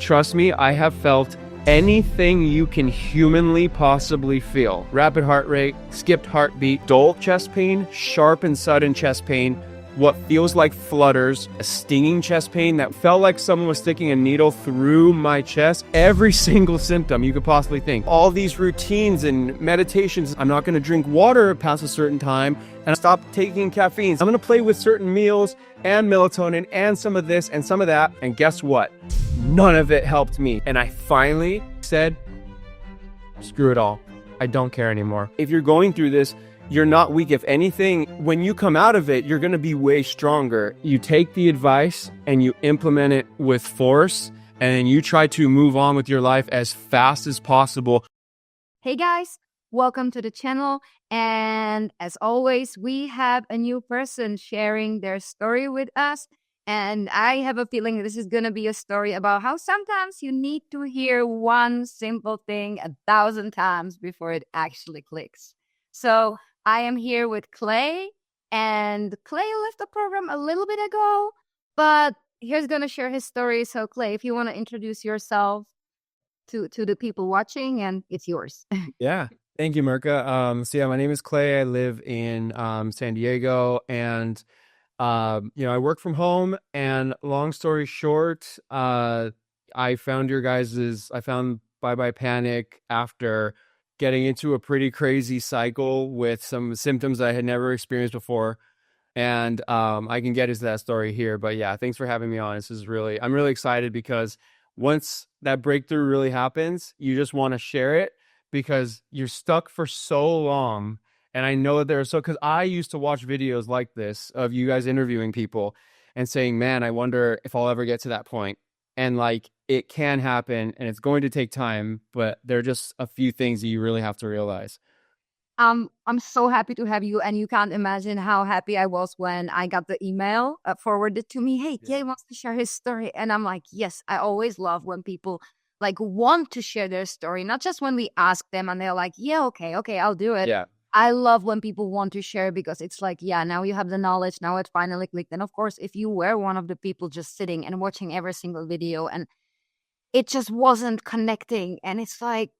Trust me, I have felt anything you can humanly possibly feel. Rapid heart rate, skipped heartbeat, dull chest pain, sharp and sudden chest pain, what feels like flutters, a stinging chest pain that felt like someone was sticking a needle through my chest. Every single symptom you could possibly think. All these routines and meditations. I'm not going to drink water past a certain time and stop taking caffeine. I'm going to play with certain meals and melatonin and some of this and some of that. And guess what? None of it helped me. And I finally said, screw it all. I don't care anymore. If you're going through this, you're not weak. If anything, when you come out of it, you're going to be way stronger. You take the advice and you implement it with force, and then you try to move on with your life as fast as possible. Hey guys, welcome to the channel. And as always, we have a new person sharing their story with us. And I have a feeling this is going to be a story about how sometimes you need to hear one simple thing 1,000 times before it actually clicks. So I am here with Clay, and Clay left the program a little bit ago, but he's going to share his story. So Clay, if you want to introduce yourself to the people watching, and it's yours. Yeah. Thank you, Mirka. So yeah, my name is Clay. I live in San Diego, and I work from home. And long story short, I found Bye Bye Panic after getting into a pretty crazy cycle with some symptoms I had never experienced before. And I can get into that story here. But yeah, thanks for having me on. I'm really excited because once that breakthrough really happens, you just want to share it because you're stuck for so long. And I know that because I used to watch videos like this of you guys interviewing people and saying, man, I wonder if I'll ever get to that point. And like, it can happen and it's going to take time, but there are just a few things that you really have to realize. I'm so happy to have you, and you can't imagine how happy I was when I got the email forwarded to me. Hey, Jay wants to share his story. And I'm like, yes, I always love when people like want to share their story, not just when we ask them and they're like, yeah, okay, I'll do it. Yeah. I love when people want to share because it's like, yeah, now you have the knowledge. Now it finally clicked. And of course, if you were one of the people just sitting and watching every single video and it just wasn't connecting, and it's like,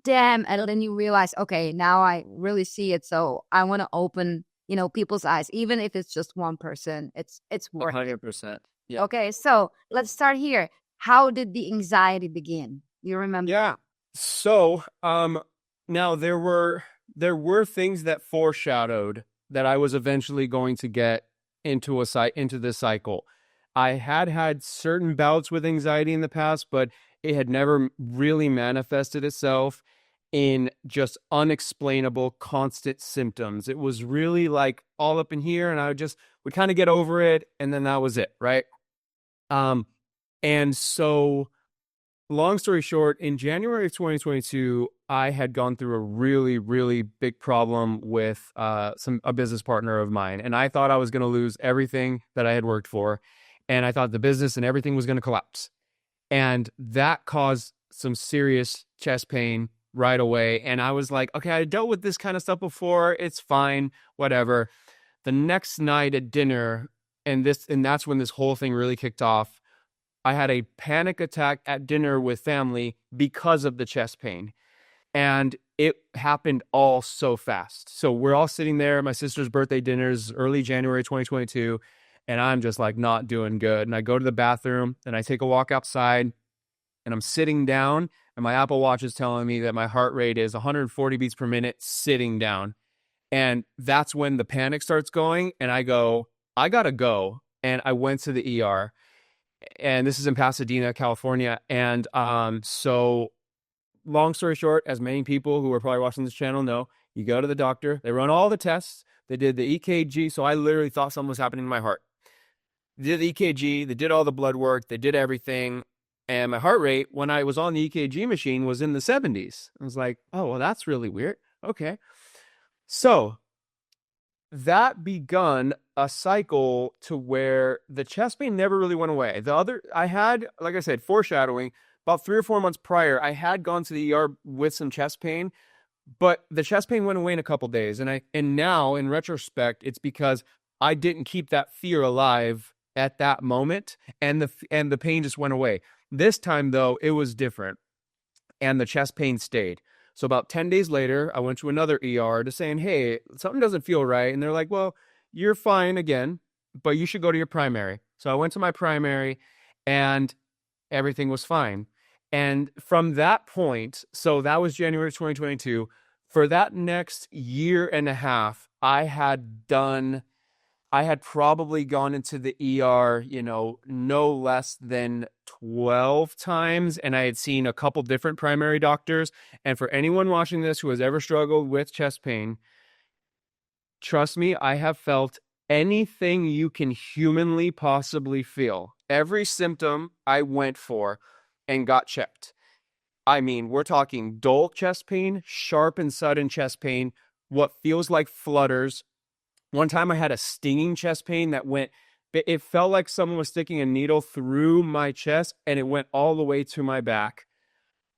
damn. And then you realize, okay, now I really see it. So I want to open, people's eyes, even if it's just one person. It's worth 100%. Yeah. Okay, so let's start here. How did the anxiety begin? You remember? Yeah. So, now there were things that foreshadowed that I was eventually going to get into this cycle. I had certain bouts with anxiety in the past, but it had never really manifested itself in just unexplainable constant symptoms. It was really like all up in here, and I would kind of get over it, and then that was it, right? And so long story short, in January of 2022, I had gone through a really, really big problem with a business partner of mine. And I thought I was going to lose everything that I had worked for. And I thought the business and everything was going to collapse. And that caused some serious chest pain right away. And I was like, okay, I dealt with this kind of stuff before. It's fine, whatever. The next night at dinner, and that's when this whole thing really kicked off. I had a panic attack at dinner with family because of the chest pain. And it happened all so fast. So we're all sitting there. My sister's birthday dinner's early January 2022. And I'm just like not doing good. And I go to the bathroom and I take a walk outside and I'm sitting down. And my Apple Watch is telling me that my heart rate is 140 beats per minute sitting down. And that's when the panic starts going. And I go, I gotta go. And I went to the ER. And this is in Pasadena, California. And so long story short, as many people who are probably watching this channel know, you go to the doctor, they run all the tests, they did the EKG. So I literally thought something was happening to my heart. They did the EKG, they did all the blood work, they did everything. And my heart rate, when I was on the EKG machine, was in the 70s. I was like, oh, well, that's really weird. Okay. So that begun a cycle to where the chest pain never really went away. I had, like I said, foreshadowing, about 3 or 4 months prior, I had gone to the ER with some chest pain, but the chest pain went away in a couple days. And now in retrospect, it's because I didn't keep that fear alive at that moment, and the pain just went away. This time, though, it was different, and the chest pain stayed. So about 10 days later, I went to another ER to saying, hey, something doesn't feel right. And they're like, well, you're fine again, but you should go to your primary. So I went to my primary, and everything was fine. And from that point, so that was January 2022. For that next year and a half, I had probably gone into the ER, no less than 12 times, and I had seen a couple different primary doctors. And for anyone watching this who has ever struggled with chest pain, trust me, I have felt anything you can humanly possibly feel. Every symptom I went for and got checked. I mean, we're talking dull chest pain, sharp and sudden chest pain, what feels like flutters. One time I had a stinging chest pain that it felt like someone was sticking a needle through my chest, and it went all the way to my back.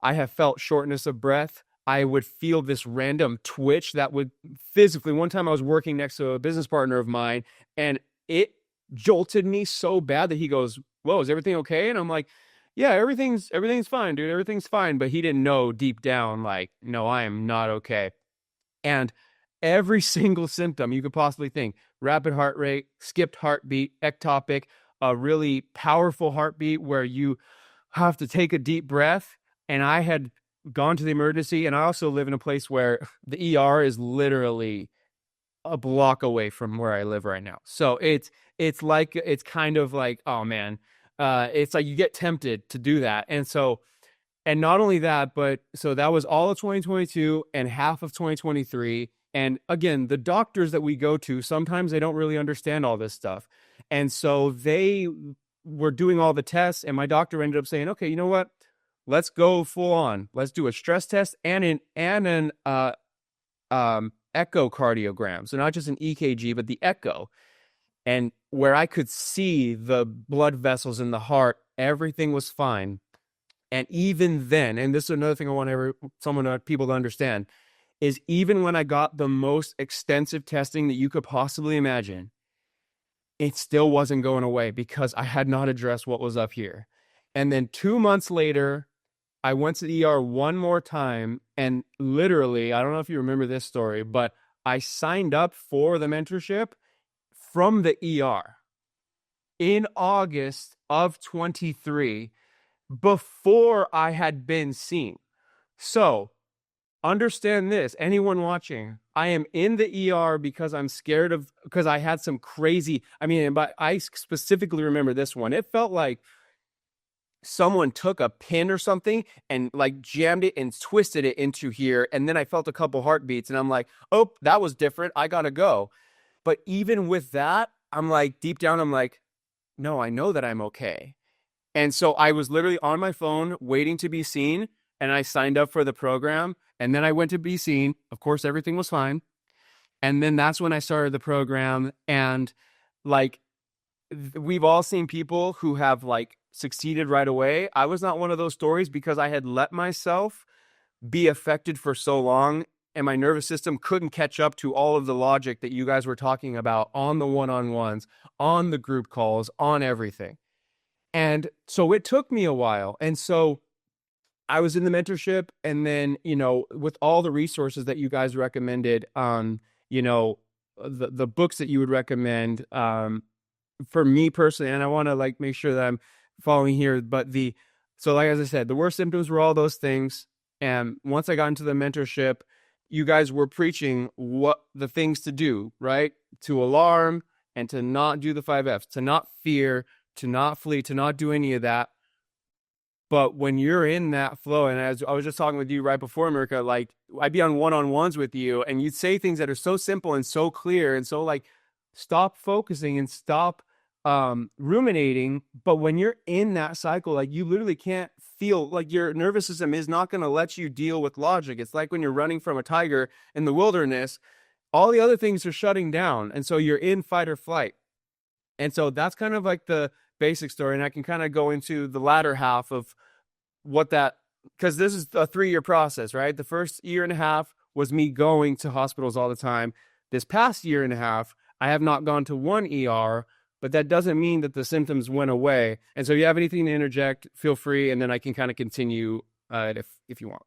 I have felt shortness of breath. I would feel this random twitch that would physically, one time I was working next to a business partner of mine, and it jolted me so bad that he goes, whoa, is everything okay? And I'm like, yeah, everything's fine, dude. Everything's fine. But he didn't know deep down, like, no, I am not okay. And every single symptom you could possibly think, rapid heart rate, skipped heartbeat, ectopic, a really powerful heartbeat where you have to take a deep breath. And I had gone to the emergency, and I also live in a place where the ER is literally a block away from where I live right now. So it's kind of like, oh man, it's like you get tempted to do that. And not only that, but so that was all of 2022 and half of 2023. And again, the doctors that we go to, sometimes they don't really understand all this stuff. And so they were doing all the tests, and my doctor ended up saying, okay, you know what? Let's go full on. Let's do a stress test and an echocardiogram. So not just an EKG, but the echo. And where I could see the blood vessels in the heart, everything was fine. And even then, and this is another thing I want people to understand, is even when I got the most extensive testing that you could possibly imagine, it still wasn't going away because I had not addressed what was up here. And then 2 months later, I went to the ER one more time, and literally, I don't know if you remember this story, but I signed up for the mentorship from the ER in August of 23 before I had been seen. So understand this, anyone watching, I am in the ER because because I had some crazy, but I specifically remember this one. It felt like someone took a pin or something and like jammed it and twisted it into here. And then I felt a couple heartbeats, and I'm like, oh, that was different. I gotta go. But even with that, I'm like, deep down, I'm like, no, I know that I'm okay. And so I was literally on my phone waiting to be seen, and I signed up for the program, and then I went to be seen. Of course, everything was fine. And then that's when I started the program. And like, we've all seen people who have like succeeded right away. I was not one of those stories because I had let myself be affected for so long, and my nervous system couldn't catch up to all of the logic that you guys were talking about on the one-on-ones, on the group calls, on everything. And so it took me a while. And so I was in the mentorship, and then, with all the resources that you guys recommended, the books that you would recommend, for me personally, and I want to like make sure that I'm following here, so like, as I said, the worst symptoms were all those things. And once I got into the mentorship, you guys were preaching what the things to do, right? To alarm and to not do the 5Fs, to not fear, to not flee, to not do any of that. But when you're in that flow, and as I was just talking with you right before, America, like I'd be on one-on-ones with you, and you'd say things that are so simple and so clear, and so like, stop focusing and stop ruminating. But when you're in that cycle, like you literally can't feel, like your nervous system is not going to let you deal with logic. It's like when you're running from a tiger in the wilderness, all the other things are shutting down, and so you're in fight or flight. And so that's kind of like the basic story, and I can kind of go into the latter half of what that, because this is a 3-year process, right? The first year and a half was me going to hospitals all the time. This past year and a half, I have not gone to one ER but that doesn't mean that the symptoms went away. And so, if you have anything to interject, feel free, and then I can kind of continue if you want.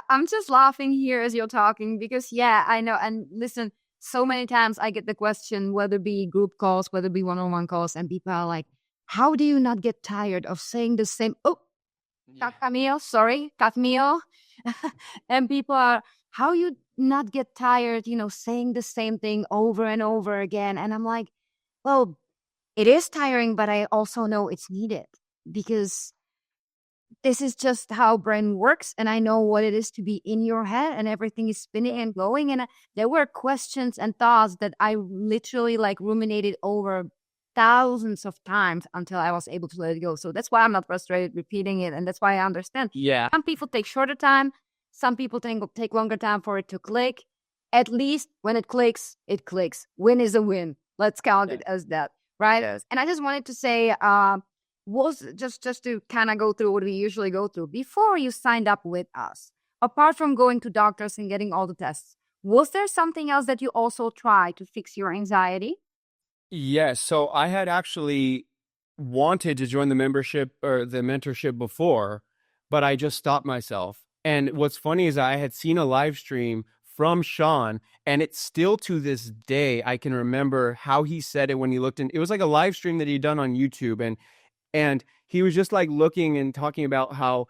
I'm just laughing here as you're talking because, yeah, I know. And listen, so many times I get the question, whether it be group calls, whether it be one-on-one calls, and people are like, how do you not get tired of saying the same? Oh, Camille, sorry, Camille. And people are, how you not get tired, saying the same thing over and over again? And I'm like, well, it is tiring, but I also know it's needed because this is just how brain works, and I know what it is to be in your head and everything is spinning and going. And there were questions and thoughts that I literally like ruminated over thousands of times until I was able to let it go. So that's why I'm not frustrated repeating it, and that's why I understand. Yeah. Some people take shorter time, some people take longer time for it to click. At least when it clicks, it clicks. Win is a win. Let's count it as that, right? Yes. And I just wanted to say, was just to kind of go through what we usually go through before you signed up with us. Apart from going to doctors and getting all the tests, was there something else that you also tried to fix your anxiety? Yes. So I had actually wanted to join the membership or the mentorship before, but I just stopped myself. And what's funny is I had seen a live stream from Shaan, and it's still to this day, I can remember how he said it when he looked in. It was like a live stream that he'd done on YouTube, and he was just like looking and talking about how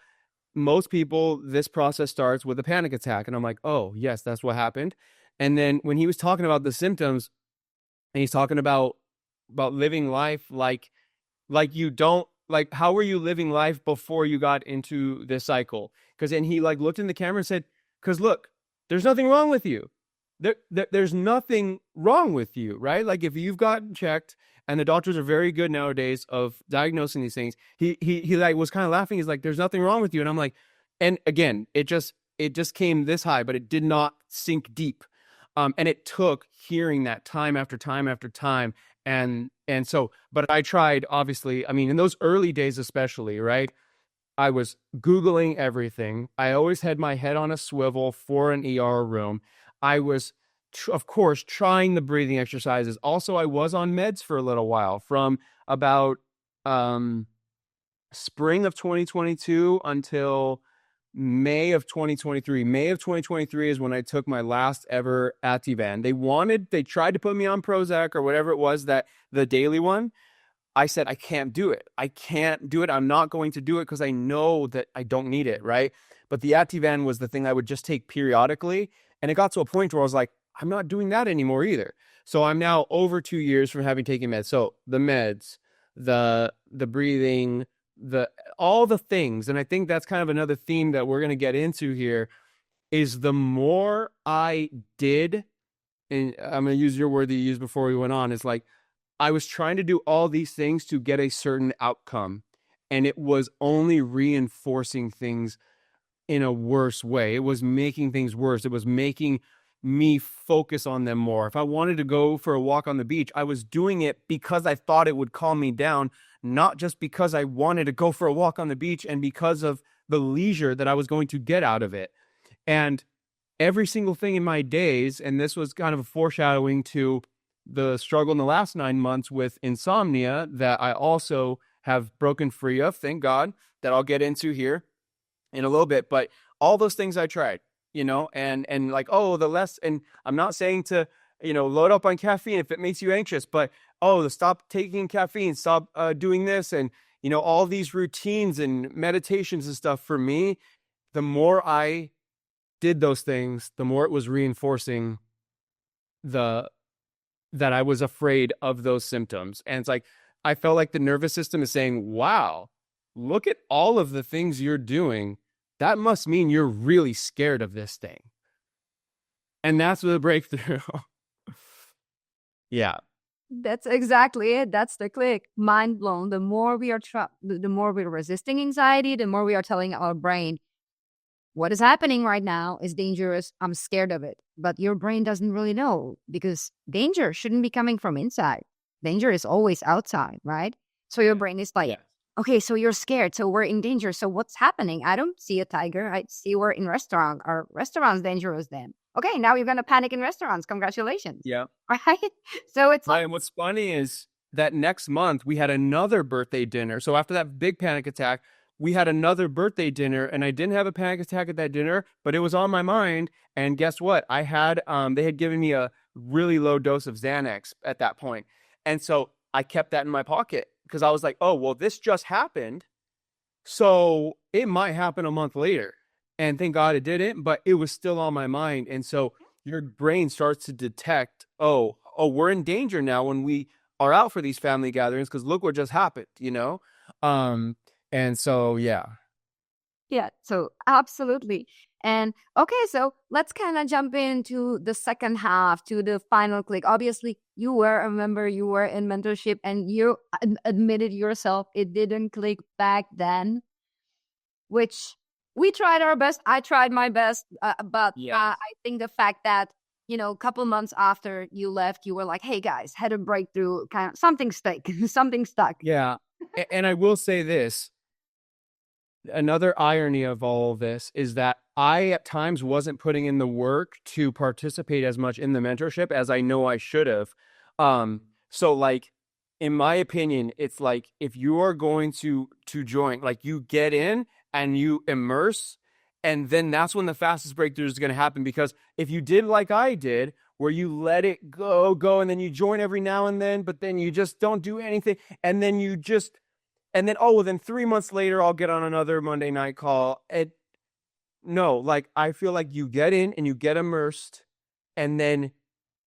most people, this process starts with a panic attack. And I'm like, oh, yes, that's what happened. And then when he was talking about the symptoms, and he's talking about living life like you don't like, how were you living life before you got into this cycle? Because then he like looked in the camera and said, because look, there's nothing wrong with you. There's nothing wrong with you, right? Like if you've gotten checked, and the doctors are very good nowadays of diagnosing these things. He like was kind of laughing. He's like, there's nothing wrong with you. And I'm like, and again, it just came this high, but it did not sink deep. And it took hearing that time after time after time. And so, but I tried, obviously, I mean, in those early days, especially, right? I was Googling everything. I always had my head on a swivel for an ER room. I was, of course, trying the breathing exercises. Also, I was on meds for a little while from about spring of 2022 until May of 2023. May of 2023 is when I took my last ever Ativan. They tried to put me on Prozac or whatever it was, that the daily one. I said, I can't do it. I can't do it. I'm not going to do it because I know that I don't need it, right? But the Ativan was the thing I would just take periodically. And it got to a point where I was like, I'm not doing that anymore either. So I'm now over 2 years from having taken meds. So the meds, the breathing, all the things. And I think that's kind of another theme that we're going to get into here is the more I did, and I'm going to use your word that you used before we went on, is like, I was trying to do all these things to get a certain outcome, and it was only reinforcing things in a worse way. It was making things worse. It was making me focus on them more. If I wanted to go for a walk on the beach, I was doing it because I thought it would calm me down, not just because I wanted to go for a walk on the beach and because of the leisure that I was going to get out of it. And every single thing in my days, and this was kind of a foreshadowing to the struggle in the last 9 months with insomnia that I also have broken free of, thank God, that I'll get into here in a little bit. But all those things I tried, and like, oh, the less, and I'm not saying to, load up on caffeine if it makes you anxious, but, oh, stop taking caffeine, stop doing this. And, all these routines and meditations and stuff, for me, the more I did those things, the more it was reinforcing that I was afraid of those symptoms. And it's like, I felt like the nervous system is saying, wow, look at all of the things you're doing. That must mean you're really scared of this thing. And that's the breakthrough. Yeah. That's exactly it. That's the click. Mind blown. The more we are the more we're resisting anxiety, the more we are telling our brain, what is happening right now is dangerous. I'm scared of it. But your brain doesn't really know, because danger shouldn't be coming from inside. Danger is always outside, right? So your brain is like, okay, so you're scared. So we're in danger. So what's happening? I don't see a tiger. I see we're in restaurant. Are restaurants dangerous then? Okay, now you're going to panic in restaurants. Congratulations. Yeah. Right? So it's And what's funny is that next month we had another birthday dinner. So after that big panic attack, we had another birthday dinner, and I didn't have a panic attack at that dinner, but it was on my mind. And guess what? I had they had given me a really low dose of Xanax at that point. And so I kept that in my pocket because I was like, "Oh, well, this just happened. So it might happen a month later." And thank God it didn't, but it was still on my mind. And so your brain starts to detect, oh, we're in danger now when we are out for these family gatherings because look what just happened, you know? Um, and so yeah. Yeah, so absolutely. And okay, so let's kind of jump into the second half to the final click. Obviously, you were a member, you were in mentorship, and you admitted yourself it didn't click back then, which we tried our best. I tried my best, but Yes. I think the fact that a couple months after you left, you were like, "Hey guys, had a breakthrough, kind of something stuck, something stuck." Yeah. And I will say this, another irony of all of this is that I at times wasn't putting in the work to participate as much in the mentorship as I know I should have. So like in my opinion, it's like if you are going to join, like you get in and you immerse, and then that's when the fastest breakthrough is going to happen. Because if you did like I did, where you let it go, and then you join every now and then, but then you just don't do anything, and then you just and then oh, well, then 3 months later I'll get on another Monday night call. No, like I feel like you get in and you get immersed, and then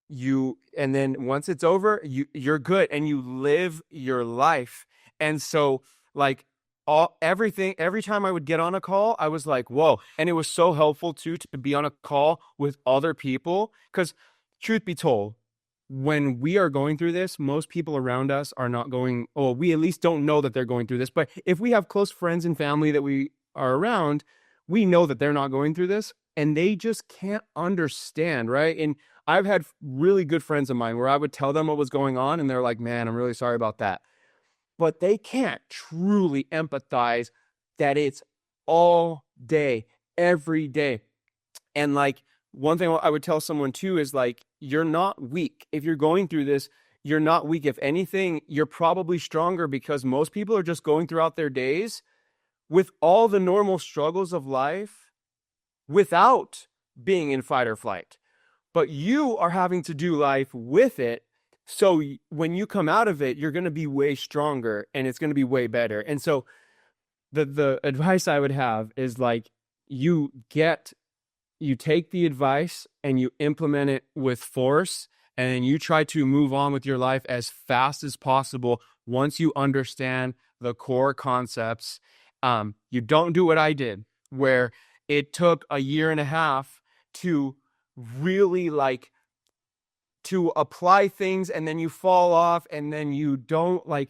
once it's over, you're good and you live your life. And so like every time I would get on a call, I was like, whoa. And it was so helpful too to be on a call with other people. Because truth be told, when we are going through this, most people around us are not going, oh, we at least don't know that they're going through this. But if we have close friends and family that we are around, we know that they're not going through this and they just can't understand, right? And I've had really good friends of mine where I would tell them what was going on and they're like, man, I'm really sorry about that. But they can't truly empathize that it's all day, every day. And like one thing I would tell someone too is like, you're not weak. If you're going through this, you're not weak. If anything, you're probably stronger because most people are just going throughout their days with all the normal struggles of life without being in fight or flight. But you are having to do life with it. So when you come out of it, you're going to be way stronger and it's going to be way better. And so the advice I would have is like you take the advice and you implement it with force, and then you try to move on with your life as fast as possible once you understand the core concepts. You don't do what I did, where it took a year and a half to really like to apply things, and then you fall off, and then you don't like,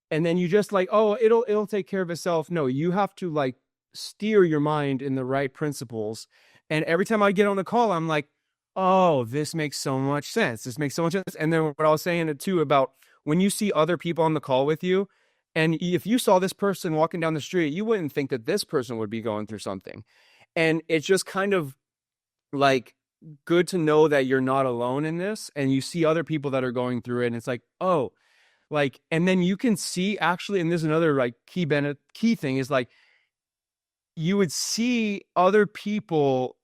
and then you just like, oh, it'll take care of itself. No, you have to like steer your mind in the right principles. And every time I get on a call, I'm like, oh, this makes so much sense. This makes so much sense. And then what I was saying it too about when you see other people on the call with you, and if you saw this person walking down the street, you wouldn't think that this person would be going through something. And it's just kind of like good to know that you're not alone in this, and you see other people that are going through it, and it's like, oh, like, and then you can see actually, and there's another like key thing is like you would see other people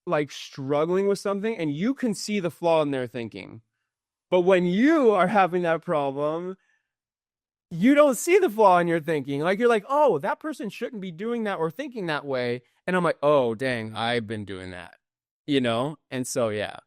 like struggling with something and you can see the flaw in their thinking. But when you are having that problem, you don't see the flaw in your thinking. Like you're like, oh, that person shouldn't be doing that or thinking that way. And I'm like, oh, dang, I've been doing that, you know? And so, yeah.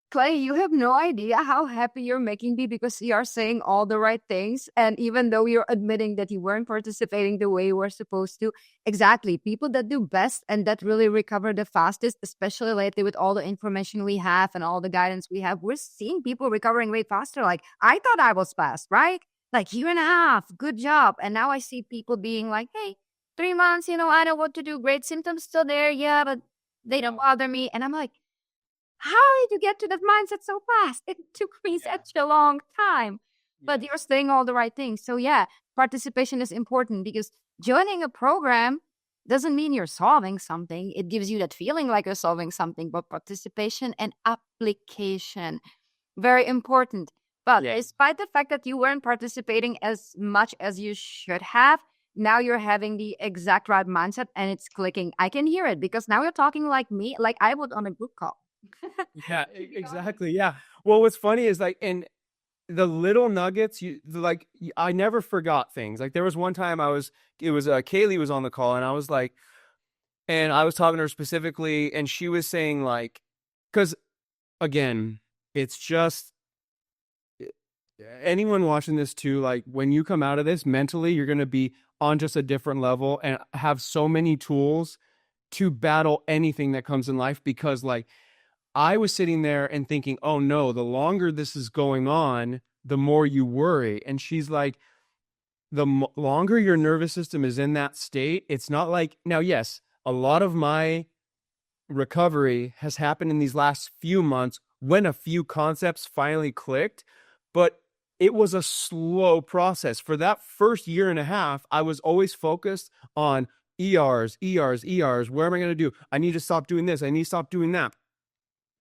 Clay, you have no idea how happy you're making me because you are saying all the right things. And even though you're admitting that you weren't participating the way you were supposed to, exactly, people that do best and that really recover the fastest, especially lately with all the information we have and all the guidance we have, we're seeing people recovering way faster. Like, I thought I was fast, right? Like, year and a half, good job. And now I see people being like, hey, 3 months, I know what to do. Great symptoms still there. Yeah, but they don't bother me. And I'm like, how did you get to that mindset so fast? It took me such a long time. But you're saying all the right things. So yeah, participation is important because joining a program doesn't mean you're solving something. It gives you that feeling like you're solving something, but participation and application, very important. But Yeah. despite the fact that you weren't participating as much as you should have, now you're having the exact right mindset and it's clicking. I can hear it because now you're talking like me, like I would on a group call. Yeah, exactly. Yeah. Well, what's funny is like, and the little nuggets, I never forgot things. Like there was one time it was Kaylee was on the call, and I was like, and I was talking to her specifically, and she was saying like, because again, it's just anyone watching this too, like when you come out of this mentally, you're going to be on just a different level and have so many tools to battle anything that comes in life. Because like I was sitting there and thinking, oh no, the longer this is going on, the more you worry. And she's like, longer your nervous system is in that state, it's not like, now, yes, a lot of my recovery has happened in these last few months when a few concepts finally clicked, but it was a slow process. For that first year and a half, I was always focused on ERs, ERs, ERs. Where am I going to do? I need to stop doing this. I need to stop doing that.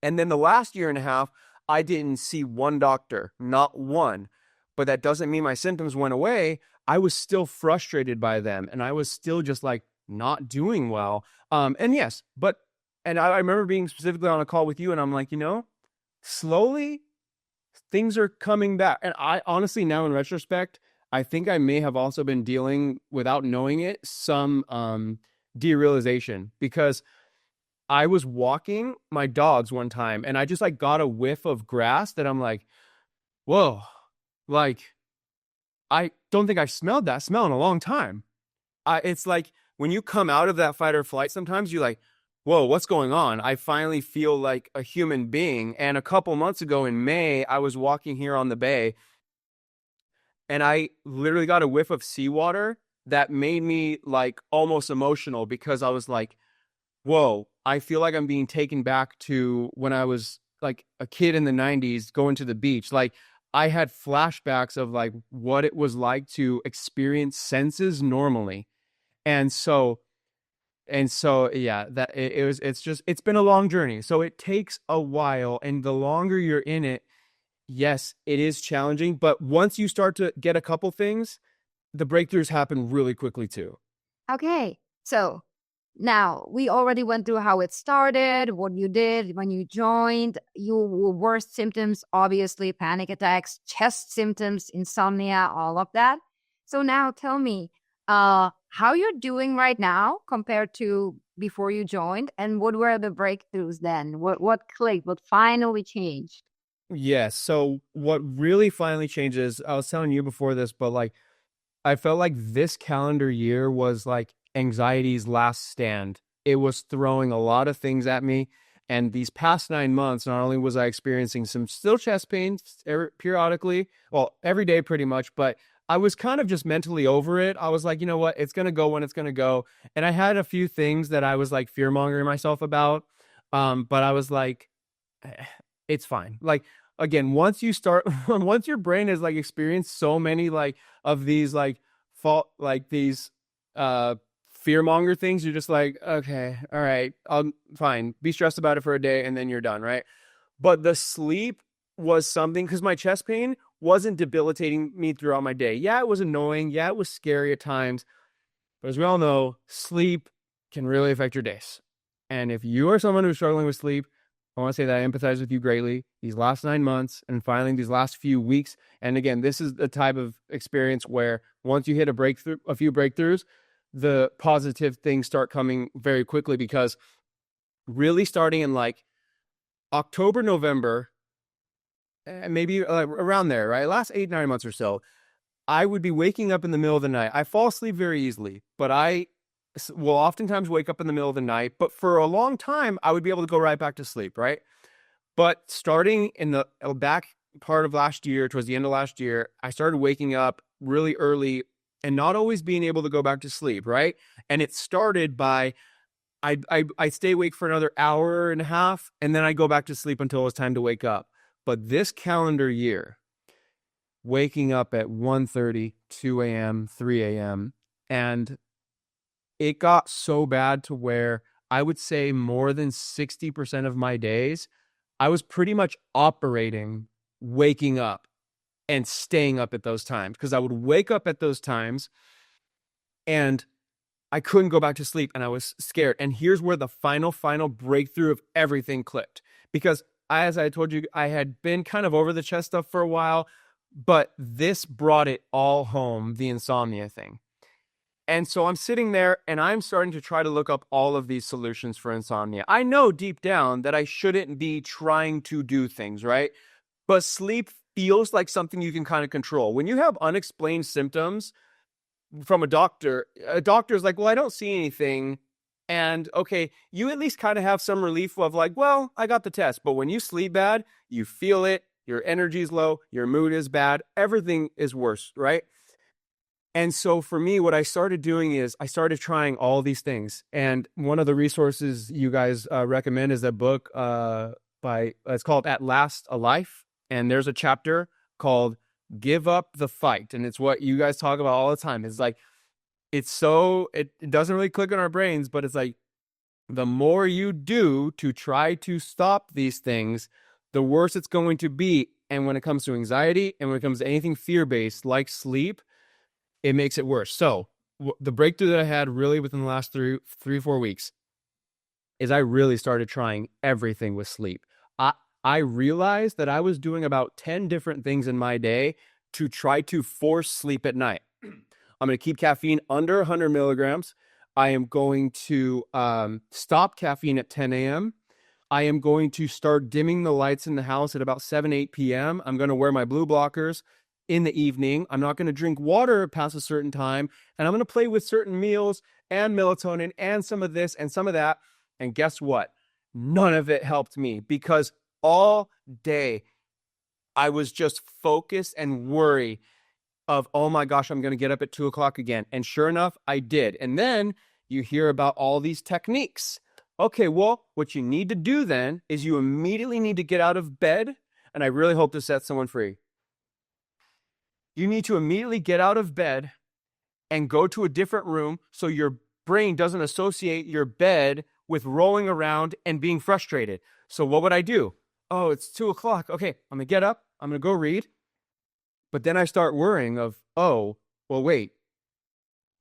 And then the last year and a half, I didn't see one doctor, not one. But that doesn't mean my symptoms went away. I was still frustrated by them, and I was still just like not doing well. And yes, and I remember being specifically on a call with you, and I'm like, slowly things are coming back. And I honestly, now in retrospect, I think I may have also been dealing, without knowing it, some derealization, because I was walking my dogs one time and I just like got a whiff of grass that I'm like, whoa, like I don't think I've smelled that smell in a long time. It's like when you come out of that fight or flight, sometimes you're like, whoa, what's going on? I finally feel like a human being. And a couple months ago in May, I was walking here on the bay and I literally got a whiff of seawater that made me like almost emotional, because I was like, whoa, I feel like I'm being taken back to when I was like a kid in the 90s going to the beach. Like I had flashbacks of like what it was like to experience senses normally. And so yeah, that it's been a long journey. So it takes a while, and the longer you're in it, yes, it is challenging, but once you start to get a couple things, the breakthroughs happen really quickly too. Okay. So now we already went through how it started, what you did when you joined, your worst symptoms, obviously panic attacks, chest symptoms, insomnia, all of that. So now tell me, how you're doing right now compared to before you joined, and what were the breakthroughs then? What clicked? What finally changed? Yes. So what really finally changes, I was telling you before this, but like I felt like this calendar year was like anxiety's last stand. It was throwing a lot of things at me. And these past 9 months, not only was I experiencing some still chest pains periodically, well, every day pretty much, but I was kind of just mentally over it. I was like, you know what? It's going to go when it's going to go. And I had a few things that I was like fear mongering myself about. But I was like, it's fine. Like, again, once you start, once your brain has like experienced so many like of these like fault, like these uh fear monger things, you're just like, okay, all right, I'll fine, be stressed about it for a day and then you're done, right? But the sleep was something, because my chest pain wasn't debilitating me throughout my day. Yeah, it was annoying. Yeah, it was scary at times. But as we all know, sleep can really affect your days. And if you are someone who's struggling with sleep, I want to say that I empathize with you greatly these last 9 months and finally these last few weeks. And again, this is the type of experience where once you hit a few breakthroughs, the positive things start coming very quickly, because really starting in like October, November, maybe around there, right? Last 8, 9 months or so, I would be waking up in the middle of the night. I fall asleep very easily, but I will oftentimes wake up in the middle of the night. But for a long time, I would be able to go right back to sleep, right? But starting in the back part of last year, towards the end of last year, I started waking up really early and not always being able to go back to sleep, right? And it started by I stay awake for another hour and a half, and then I go back to sleep until it was time to wake up. But this calendar year, waking up at 1:30, 2 a.m., 3 a.m., and it got so bad to where I would say more than 60% of my days, I was pretty much operating waking up. and staying up at those times, because I would wake up at those times and I couldn't go back to sleep and I was scared. And here's where the final breakthrough of everything clicked. Because as I told you, I had been kind of over the chest stuff for a while, but this brought it all home, the insomnia thing. And so I'm sitting there and I'm starting to try to look up all of these solutions for insomnia. I know deep down that I shouldn't be trying to do things, right? But sleep feels like something you can kind of control. When you have unexplained symptoms from a doctor's like, well, I don't see anything. And okay, you at least kind of have some relief of like, well, I got the test. But when you sleep bad, you feel it, your energy's low, your mood is bad, everything is worse, right? And so for me, what I started doing is I started trying all these things. And one of the resources you guys recommend is a book it's called At Last a Life. And there's a chapter called Give Up the Fight. And it's what you guys talk about all the time. It's like, it doesn't really click in our brains, but it's like, the more you do to try to stop these things, the worse it's going to be. And when it comes to anxiety and when it comes to anything fear-based like sleep, it makes it worse. So the breakthrough that I had really within the last 4 weeks is I really started trying everything with sleep. I realized that I was doing about 10 different things in my day to try to force sleep at night. I'm going to keep caffeine under 100 milligrams. I am going to stop caffeine at 10 a.m. I am going to start dimming the lights in the house at about 7, 8 p.m. I'm going to wear my blue blockers in the evening. I'm not going to drink water past a certain time. And I'm going to play with certain meals and melatonin and some of this and some of that. And guess what? None of it helped me, because all day I was just focused and worried of, oh my gosh, I'm going to get up at 2 o'clock again. And sure enough, I did. And then you hear about all these techniques. Okay, well, what you need to do then is you immediately need to get out of bed. And I really hope to set someone free. You need to immediately get out of bed and go to a different room so your brain doesn't associate your bed with rolling around and being frustrated. So what would I do? Oh, it's 2 o'clock. Okay, I'm going to get up. I'm going to go read. But then I start worrying of, oh, well, wait,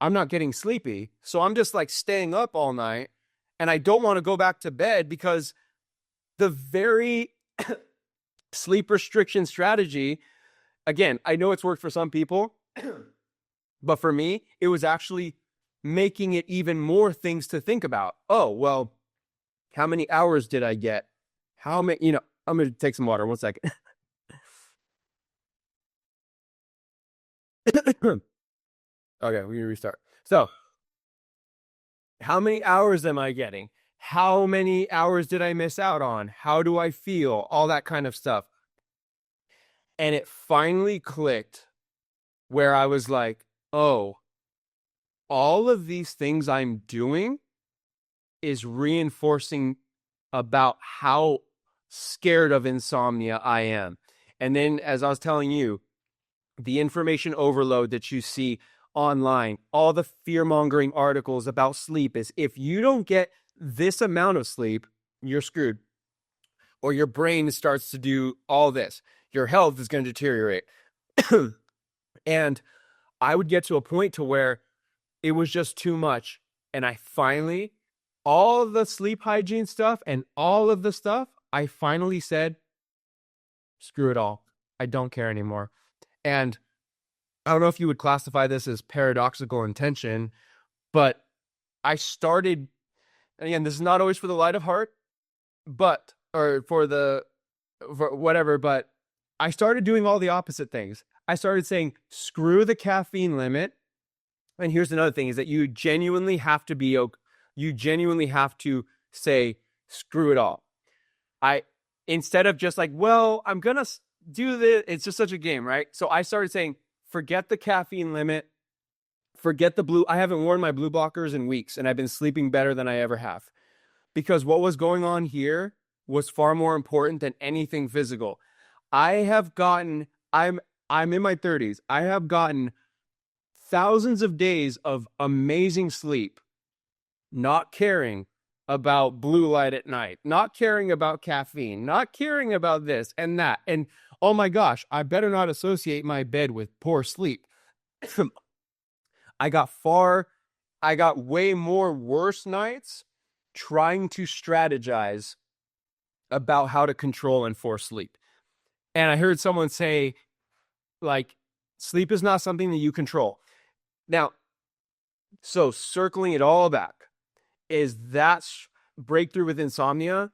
I'm not getting sleepy. So I'm just like staying up all night. And I don't want to go back to bed, because the very sleep restriction strategy, again, I know it's worked for some people, but for me, it was actually making it even more things to think about. Oh, well, how many hours did I get? How many, I'm going to take some water. 1 second. Okay, we're going to restart. So, how many hours am I getting? How many hours did I miss out on? How do I feel? All that kind of stuff. And it finally clicked where I was like, oh, all of these things I'm doing is reinforcing about how scared of insomnia I am. And then, as I was telling you, the information overload that you see online, all the fear-mongering articles about sleep is, if you don't get this amount of sleep, you're screwed. Or your brain starts to do all this. Your health is going to deteriorate. And I would get to a point to where it was just too much. And I finally, all the sleep hygiene stuff and all of the stuff, I finally said, screw it all. I don't care anymore. And I don't know if you would classify this as paradoxical intention, but I started, again, this is not always for the light of heart, but, or for whatever, but I started doing all the opposite things. I started saying, screw the caffeine limit. And here's another thing, is that you genuinely have to say, screw it all. Instead of just like, well, I'm going to do this. It's just such a game, right? So I started saying, forget the caffeine limit. Forget the blue. I haven't worn my blue blockers in weeks, and I've been sleeping better than I ever have. Because what was going on here was far more important than anything physical. I'm in my 30s. I have gotten thousands of days of amazing sleep, not caring about blue light at night, not caring about caffeine, not caring about this and that. And Oh my gosh, I better not associate my bed with poor sleep. I got far, I got way more worse nights trying to strategize about how to control and force sleep. And I heard someone say, like, sleep is not something that you control. Now, so circling it all back, is that breakthrough with insomnia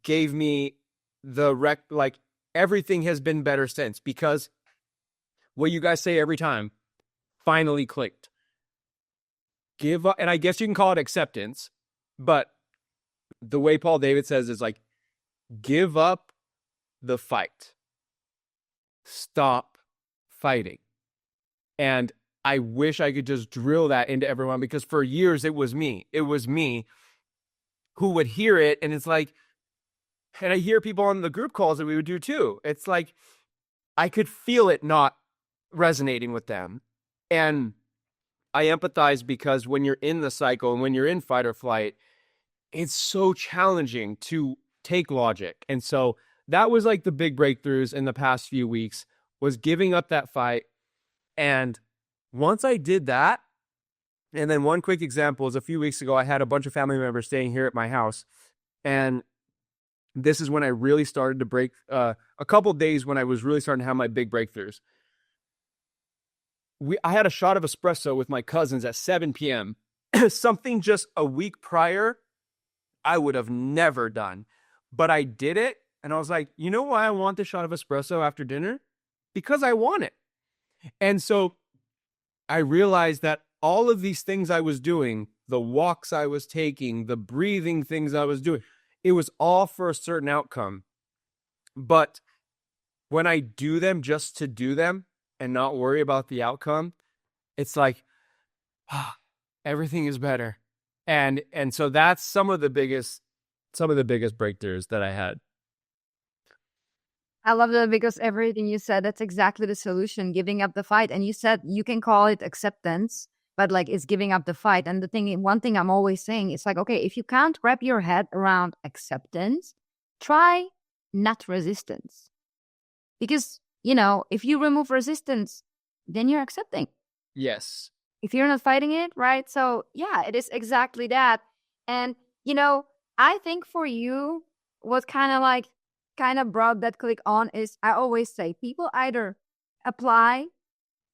gave me like everything has been better since, because what you guys say every time finally clicked. Give up, and I guess you can call it acceptance, but the way Paul David says is like, give up the fight. Stop fighting. And I wish I could just drill that into everyone, because for years it was me. It was me who would hear it. And it's like, and I hear people on the group calls that we would do too. It's like, I could feel it not resonating with them. And I empathize, because when you're in the cycle and when you're in fight or flight, it's so challenging to take logic. And so that was like the big breakthroughs in the past few weeks, was giving up that fight. And once I did that, and then one quick example is a few weeks ago, I had a bunch of family members staying here at my house. And this is when I really started to break, a couple days when I was really starting to have my big breakthroughs. I had a shot of espresso with my cousins at 7 p.m. Something just a week prior, I would have never done. But I did it, and I was like, you know why I want this shot of espresso after dinner? Because I want it. And so I realized that all of these things I was doing, the walks I was taking, the breathing things I was doing, it was all for a certain outcome. But when I do them just to do them and not worry about the outcome, it's like, everything is better. And so that's some of the biggest breakthroughs that I had. I love that, because everything you said, that's exactly the solution, giving up the fight. And you said you can call it acceptance, but like it's giving up the fight. And one thing I'm always saying, it's like, okay, if you can't wrap your head around acceptance, try not resistance. Because, if you remove resistance, then you're accepting. Yes. If you're not fighting it, right? So yeah, it is exactly that. And, I think for you, what kind of brought that click on is, I always say, people either apply,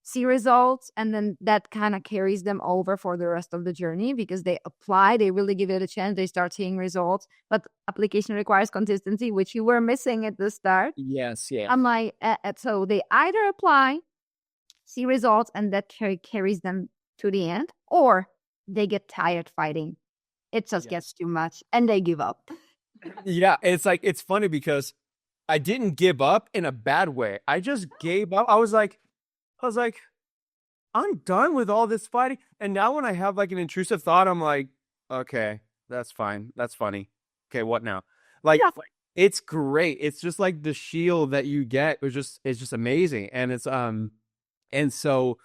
see results, and then that kind of carries them over for the rest of the journey, because they apply, they really give it a chance, they start seeing results. But application requires consistency, which you were missing at the start. Yes, yeah. I'm like, so they either apply, see results, and that carries them to the end, or they get tired fighting. It just gets too much, and they give up. Yeah, it's like, it's funny because I didn't give up in a bad way. I just gave up. I was like, I'm done with all this fighting. And now when I have like an intrusive thought, I'm like, okay, that's fine. That's funny. Okay, what now? Like, Yeah. it's great. It's just like the shield that you get it's just amazing. And and so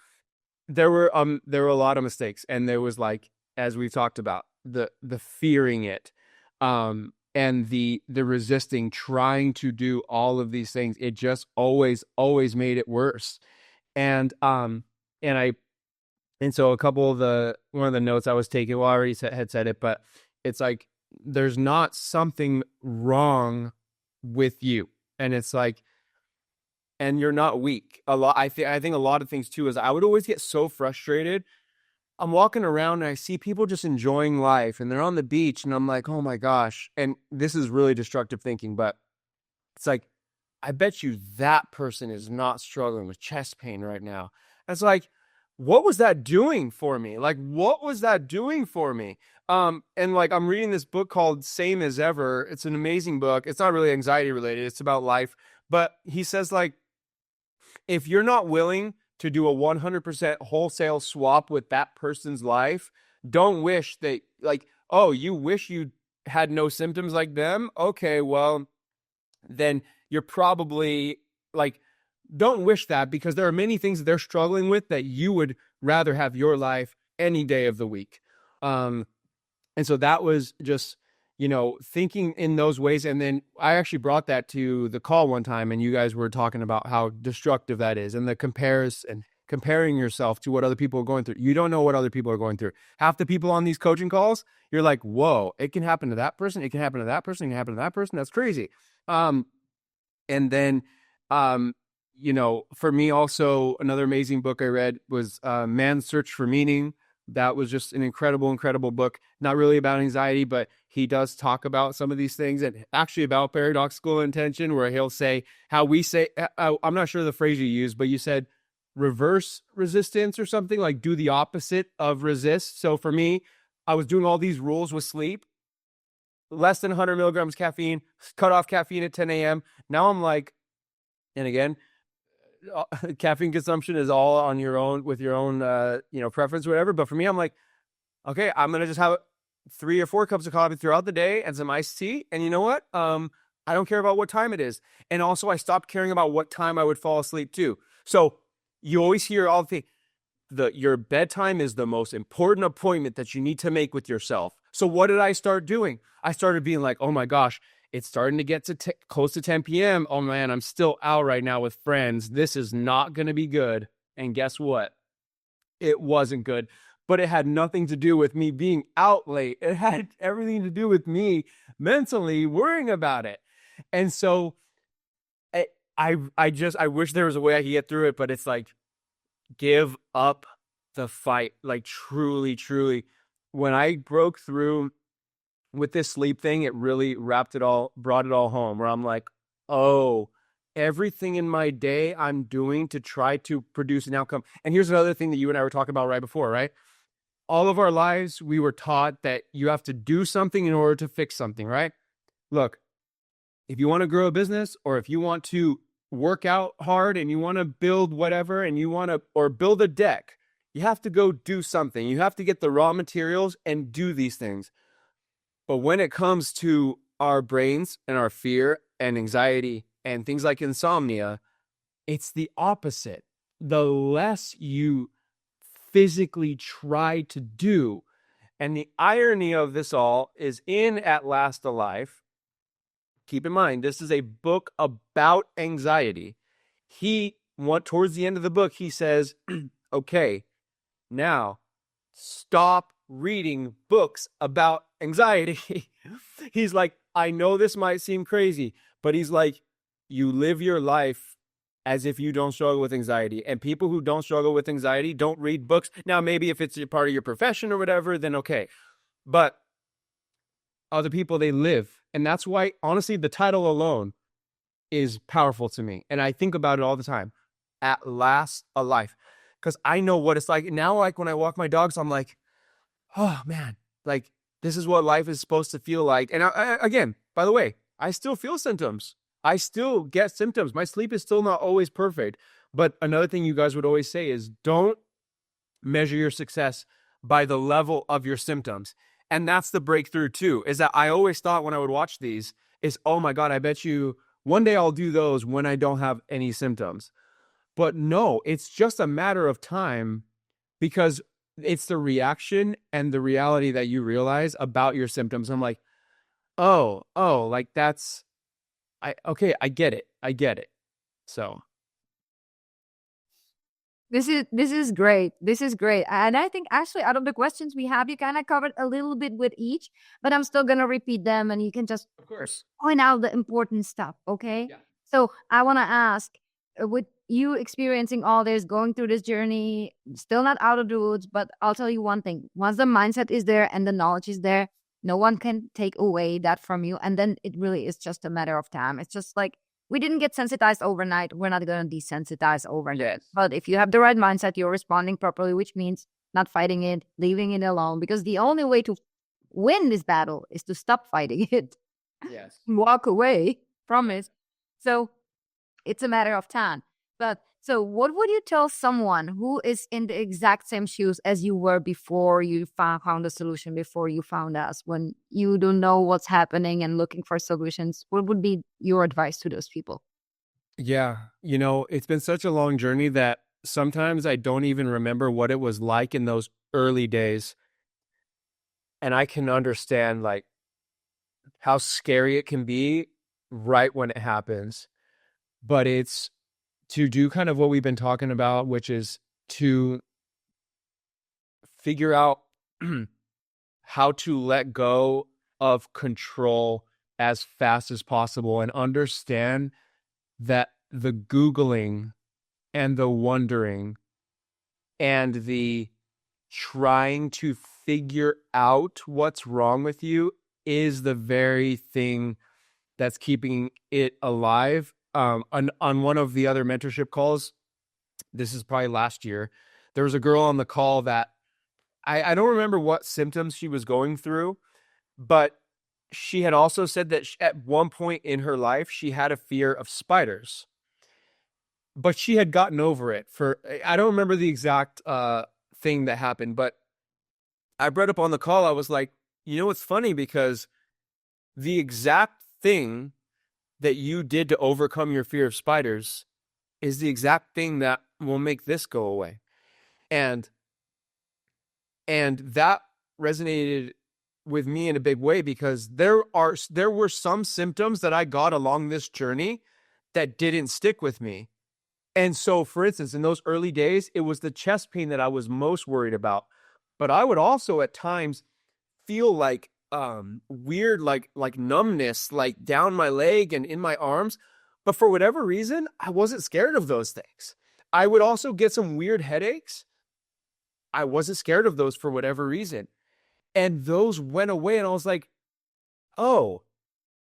there were a lot of mistakes, and there was, like, as we talked about, the fearing it, and the resisting, trying to do all of these things. It just always made it worse. And so one of the notes I was taking, well, I already had said it, but it's like, there's not something wrong with you. And it's like, and you're not weak. I think a lot of things too is, I would always get so frustrated. I'm walking around and I see people just enjoying life, and they're on the beach, and I'm like, oh my gosh. And this is really destructive thinking, but it's like, I bet you that person is not struggling with chest pain right now. And it's like, what was that doing for me? Like, what was that doing for me? And like, I'm reading this book called Same as Ever. It's an amazing book. It's not really anxiety related. It's about life. But he says, like, if you're not willing to do a 100% wholesale swap with that person's life, don't wish that, like, oh, you wish you had no symptoms like them. Okay, well, then you're probably, like, don't wish that, because there are many things that they're struggling with that you would rather have your life any day of the week. And so that was just, thinking in those ways. And then I actually brought that to the call one time, and you guys were talking about how destructive that is, and the comparing yourself to what other people are going through. You don't know what other people are going through. Half the people on these coaching calls, you're like, whoa, it can happen to that person. It can happen to that person. It can happen to that person. That's crazy. And then, for me also, another amazing book I read was Man's Search for Meaning. That was just an incredible, incredible book. Not really about anxiety, but he does talk about some of these things, and actually about paradoxical intention, where he'll say how we say, I'm not sure the phrase you used, but you said reverse resistance or something, like do the opposite of resist. So for me, I was doing all these rules with sleep, less than 100 milligrams caffeine, cut off caffeine at 10 a.m. Now I'm like, and again, caffeine consumption is all on your own, with your own, preference, whatever. But for me, I'm like, okay, I'm going to just have 3 or 4 cups of coffee throughout the day and some iced tea. And you know what? I don't care about what time it is. And also I stopped caring about what time I would fall asleep too. So you always hear all your bedtime is the most important appointment that you need to make with yourself. So what did I start doing? I started being like, oh my gosh, it's starting to get to close to 10 p.m. Oh man, I'm still out right now with friends. This is not going to be good. And guess what? It wasn't good, but it had nothing to do with me being out late. It had everything to do with me mentally worrying about it. And so I wish there was a way I could get through it, but it's like, give up the fight. Like truly, truly, when I broke through with this sleep thing, it really brought it all home, where I'm like, oh, everything in my day I'm doing to try to produce an outcome. And here's another thing that you and I were talking about right before, right? All of our lives, we were taught that you have to do something in order to fix something, right? Look, if you want to grow a business, or if you want to work out hard and you want to build whatever, and you want to, or build a deck, you have to go do something. You have to get the raw materials and do these things. But when it comes to our brains and our fear and anxiety and things like insomnia, it's the opposite. The less you physically try to do. And the irony of this all is, in At Last Alive, keep in mind, this is a book about anxiety. Towards the end of the book, he says, okay, now stop reading books about anxiety. He's like, I know this might seem crazy, but he's like, you live your life as if you don't struggle with anxiety. And people who don't struggle with anxiety don't read books. Now, maybe if it's a part of your profession or whatever, then okay. But other people, they live. And that's why, honestly, the title alone is powerful to me. And I think about it all the time. At Last Alive. Because I know what it's like. Now, like when I walk my dogs, I'm like, oh man, like this is what life is supposed to feel like. And again, by the way, I still feel symptoms. I still get symptoms. My sleep is still not always perfect. But another thing you guys would always say is, don't measure your success by the level of your symptoms. And that's the breakthrough too, is that I always thought when I would watch these is, oh my God, I bet you one day I'll do those when I don't have any symptoms. But no, it's just a matter of time, because it's the reaction and the reality that you realize about your symptoms. I'm like, oh, like I get it. So This is great. This is great. And I think actually out of the questions we have, you kind of covered a little bit with each, but I'm still gonna repeat them, and you can just of course point out the important stuff. Okay. Yeah. So I want to ask, with you experiencing all this, going through this journey, still not out of the woods, but I'll tell you one thing: once the mindset is there and the knowledge is there, no one can take away that from you. And then it really is just a matter of time. It's just like, we didn't get sensitized overnight. We're not going to desensitize overnight. Yes. But if you have the right mindset, you're responding properly, which means not fighting it, leaving it alone. Because the only way to win this battle is to stop fighting it. Yes. Walk away from it. So it's a matter of time. But so what would you tell someone who is in the exact same shoes as you were before you found a solution, before you found us, when you don't know what's happening and looking for solutions? What would be your advice to those people? Yeah. It's been such a long journey that sometimes I don't even remember what it was like in those early days. And I can understand, like, how scary it can be right when it happens. But it's to do kind of what we've been talking about, which is to figure out how to let go of control as fast as possible and understand that the Googling and the wondering and the trying to figure out what's wrong with you is the very thing that's keeping it alive. On one of the other mentorship calls, this is probably last year, there was a girl on the call that I don't remember what symptoms she was going through, but she had also said that at one point in her life, she had a fear of spiders, but she had gotten over it for, I don't remember the exact thing that happened, but I brought up on the call, I was like, it's funny because the exact thing that you did to overcome your fear of spiders is the exact thing that will make this go away. And that resonated with me in a big way because there were some symptoms that I got along this journey that didn't stick with me. And so, for instance, in those early days, it was the chest pain that I was most worried about. But I would also at times feel like weird, like numbness, like down my leg and in my arms. But for whatever reason, I wasn't scared of those things. I would also get some weird headaches. I wasn't scared of those for whatever reason. And those went away. And I was like, oh,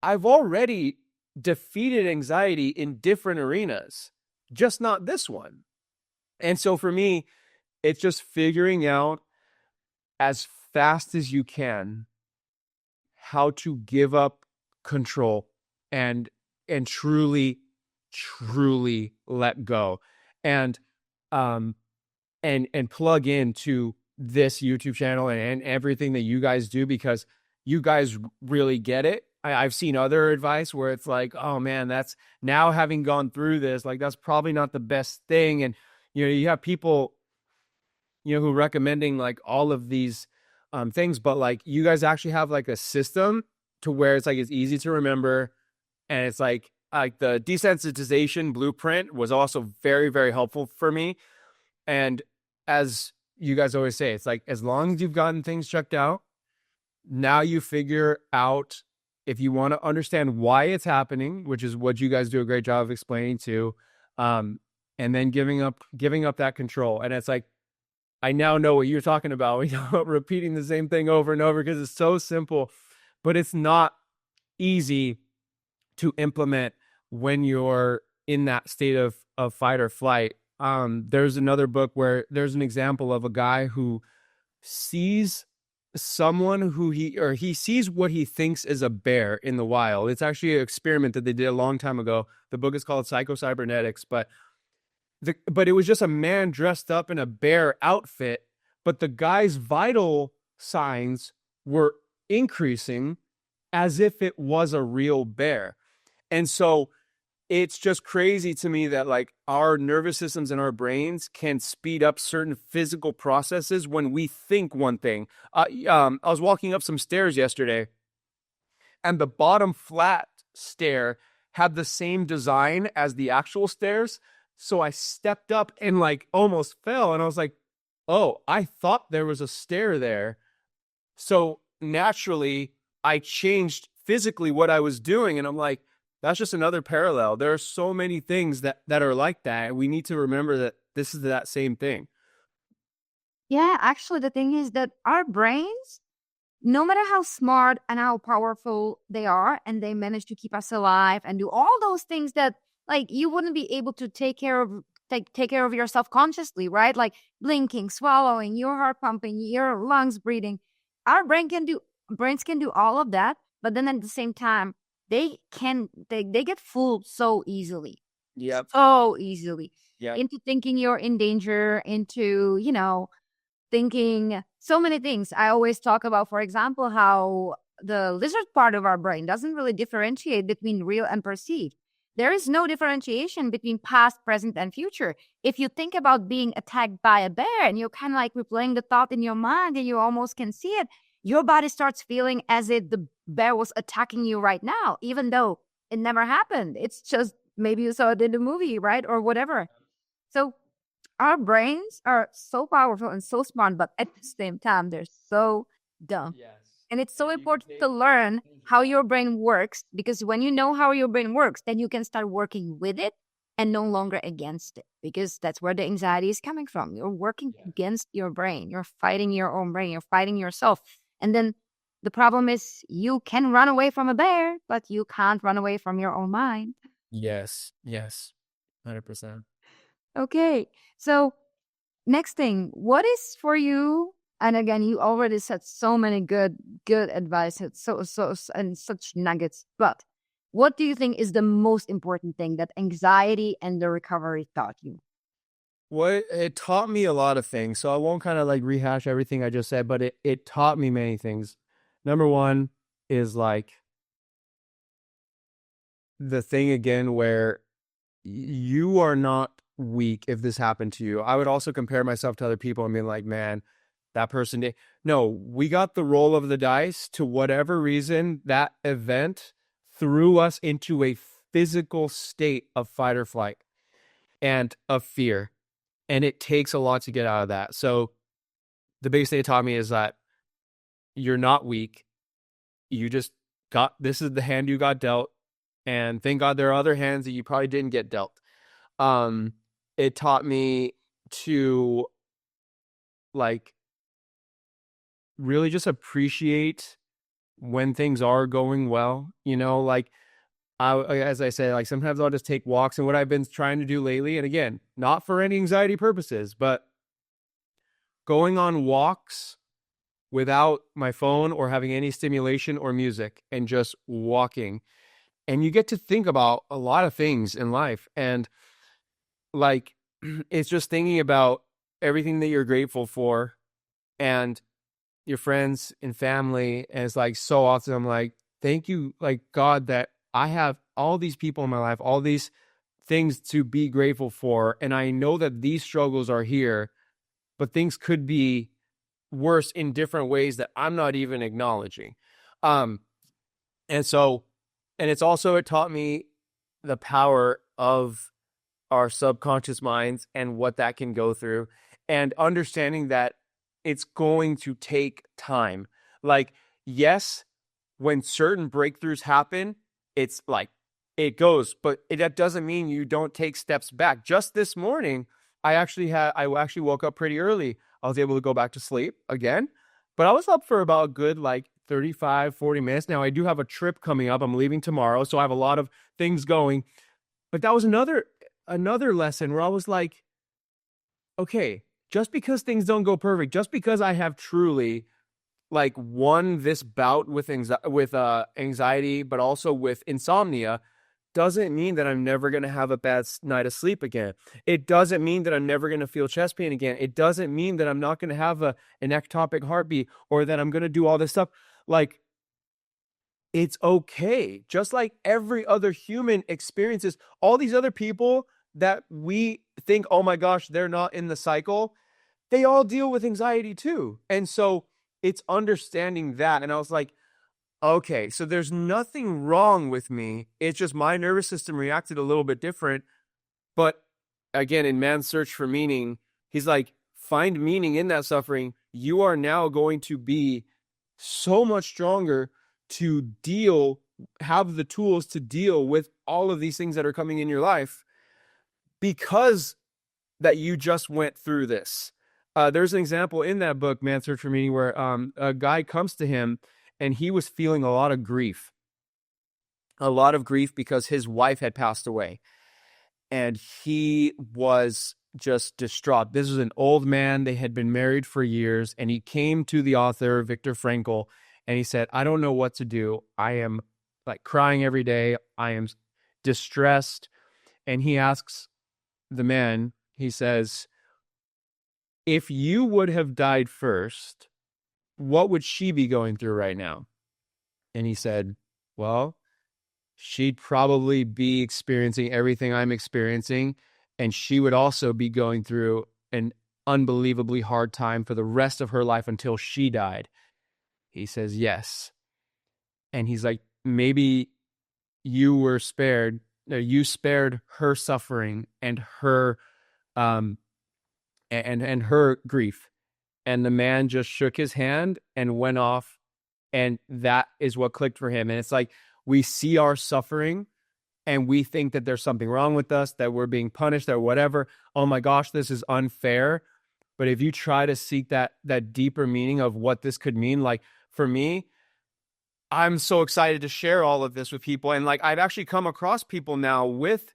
I've already defeated anxiety in different arenas, just not this one. And so for me, it's just figuring out as fast as you can how to give up control and truly let go and plug into this YouTube channel and everything that you guys do, because you guys really get it. I've seen other advice where it's like, oh man, that's now having gone through this, like that's probably not the best thing. And you have people who recommending like all of these things, but like you guys actually have like a system to where it's like it's easy to remember, and it's like the desensitization blueprint was also very, very helpful for me. And as you guys always say, it's like as long as you've gotten things checked out, now you figure out if you want to understand why it's happening, which is what you guys do a great job of explaining too, and then giving up that control. And it's like, I now know what you're talking about. We know about repeating the same thing over and over because it's so simple, but it's not easy to implement when you're in that state of fight or flight. There's another book where there's an example of a guy who sees someone who he sees what he thinks is a bear in the wild. It's actually an experiment that they did a long time ago. The book is called Psycho-Cybernetics, but it was just a man dressed up in a bear outfit, but the guy's vital signs were increasing as if it was a real bear. And so it's just crazy to me that like our nervous systems and our brains can speed up certain physical processes when we think one thing. I was walking up some stairs yesterday, and the bottom flat stair had the same design as the actual stairs. So I stepped up and like almost fell, and I was like, oh, I thought there was a stair there. So naturally, I changed physically what I was doing, and I'm like, that's just another parallel. There are so many things that are like that, and we need to remember that this is that same thing. Yeah, actually, the thing is that our brains, no matter how smart and how powerful they are, and they manage to keep us alive and do all those things that like you wouldn't be able to take care of yourself consciously, right? Like blinking, swallowing, your heart pumping, your lungs breathing. Our brains can do all of that, but then at the same time, they get fooled so easily. Yep. So easily. Yep. Into thinking you're in danger, into, thinking so many things. I always talk about, for example, how the lizard part of our brain doesn't really differentiate between real and perceived. There is no differentiation between past, present, and future. If you think about being attacked by a bear and you're kind of like replaying the thought in your mind and you almost can see it, your body starts feeling as if the bear was attacking you right now, even though it never happened. It's just maybe you saw it in the movie, right? Or whatever. So our brains are so powerful and so smart, but at the same time, they're so dumb. Yes. And it's so And you can important to take learn how advantage of your it. brain works, because when you know how your brain works, then you can start working with it and no longer against it, because that's where the anxiety is coming from. You're working Yes. against your brain, you're fighting your own brain, you're fighting yourself. And then the problem is you can run away from a bear, but you can't run away from your own mind. Yes. Yes. 100%. Okay. So next thing, what is for you? And again, you already said so many good advice, and such nuggets. But what do you think is the most important thing that anxiety and the recovery taught you? What it taught me a lot of things. So I won't kind of like rehash everything I just said, but it taught me many things. Number one is like the thing again where you are not weak if this happened to you. I would also compare myself to other people and be like, man, that person did. No, we got the roll of the dice. To whatever reason, that event threw us into a physical state of fight or flight and of fear. And it takes a lot to get out of that. So the biggest thing it taught me is that you're not weak. You just got, this is the hand you got dealt. And thank God there are other hands that you probably didn't get dealt. Um, it taught me to like really just appreciate when things are going well, like as I said, like sometimes I'll just take walks. And what I've been trying to do lately, and again, not for any anxiety purposes, but going on walks without my phone or having any stimulation or music and just walking. And you get to think about a lot of things in life. And like, it's just thinking about everything that you're grateful for and your friends and family. And it's like, so often I'm like, thank you, like God, that I have all these people in my life, all these things to be grateful for. And I know that these struggles are here, but things could be worse in different ways that I'm not even acknowledging. Um, and so, and it's also, it taught me the power of our subconscious minds and what that can go through, and understanding that it's going to take time. Like, yes, when certain breakthroughs happen, it's like it goes, but that doesn't mean you don't take steps back. Just this morning, I actually woke up pretty early. I was able to go back to sleep again, but I was up for about a good like 35, 40 minutes. Now I do have a trip coming up. I'm leaving tomorrow, so I have a lot of things going. But that was another lesson where I was like, okay, just because things don't go perfect, just because I have truly like won this bout with anxiety, but also with insomnia, doesn't mean that I'm never going to have a bad night of sleep again. It doesn't mean that I'm never going to feel chest pain again. It doesn't mean that I'm not going to have an ectopic heartbeat, or that I'm going to do all this stuff. Like, it's okay. Just like every other human experiences, all these other people that we think, oh my gosh, they're not in the cycle, they all deal with anxiety too. And so it's understanding that. And I was like, okay, so there's nothing wrong with me. It's just my nervous system reacted a little bit different. But again, in Man's Search for Meaning, he's like, find meaning in that suffering. You are now going to be so much stronger to have the tools to deal with all of these things that are coming in your life, because that you just went through this. There's an example in that book, Man's Search for Meaning, where a guy comes to him and he was feeling a lot of grief because his wife had passed away. And he was just distraught. This was an old man. They had been married for years. And he came to the author, Viktor Frankl, and he said, I don't know what to do. I am like crying every day. I am distressed. And he asks the man, he says, if you would have died first, what would she be going through right now? And he said, well, she'd probably be experiencing everything I'm experiencing, and she would also be going through an unbelievably hard time for the rest of her life until she died. He says, yes. And he's like, maybe you were spared, you spared her suffering and her um and her grief. And the man just shook his hand and went off, and that is what clicked for him. And it's like, we see our suffering and we think that there's something wrong with us, that we're being punished or whatever. Oh my gosh, this is unfair. But if you try to seek that deeper meaning of what this could mean, like for me, I'm so excited to share all of this with people. And like, I've actually come across people now with,